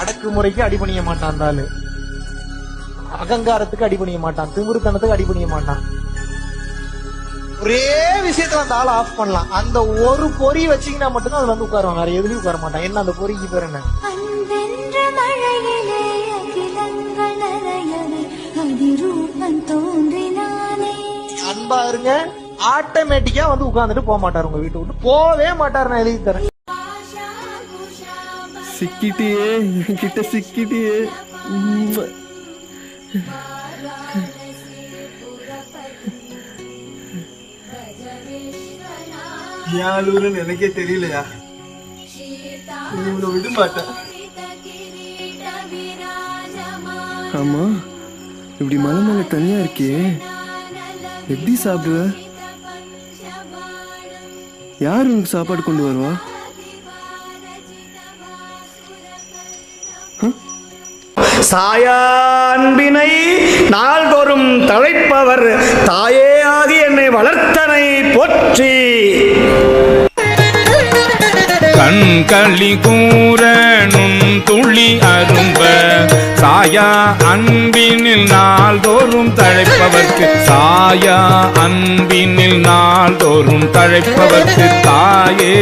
அடக்குமுறைக்கு அடிபணிய மாட்டான், அந்த ஆளு அகங்காரத்துக்கு அடிபணிய மாட்டான், திமிருத்தனத்துக்கு அடிபணிய மாட்டான். ஒரே விஷயத்துல அந்த ஆளை ஆஃப் பண்ணலாம். அந்த ஒரு பொறி வச்சீங்கன்னா மட்டும்தான் அதுல வந்து உட்காருவான், வேற எதுலயும் உட்கார மாட்டான். என்ன அந்த பொறிக்கு பேர் என்ன? அன்பா இருங்க, ஆட்டோமேட்டிக்கா வந்து உட்கார்ந்துட்டு போக மாட்டாரு, உங்க வீட்டு விட்டு போவே மாட்டாரு. நான் எழுதி தரேன். சிக்கிட்டியே என்கிட்ட சிக்கிட்டியே. யாருன்னு எனக்கே தெரியலையா, இவனை விட மாட்டேன். ஆமா, இப்படி மலை மேல தனியா இருக்கே, எப்படி சாப்பிடுவ? யார் உனக்கு சாப்பாடு கொண்டு வருவா? சாயா அன்பினை நாள்தோறும் தழைப்பவர் தாயே ஆகி என்னை வளர்த்தனை போற்றி. கண்களி கூற துளி அரும்ப சாயா அன்பினில் நாள்தோறும் தழைப்பவர்க்கு, சாயா அன்பினில் நாள்தோறும் தழைப்பவர்க்கு தாயே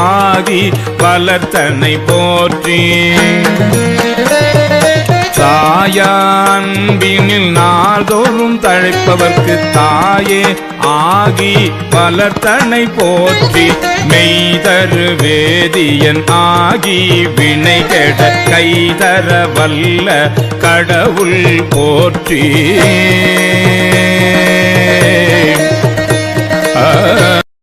ஆகி வளர்த்தனை போற்றி. சாயா அன்பினில் நாள்தோறும் தழைப்பவர்க்கு தாயே ஆகி வளர்த்தனை போற்றி. மெய்தரு வேதியன் ஆகி வினை கெட கைதர வல்ல கடவுள் போற்றி.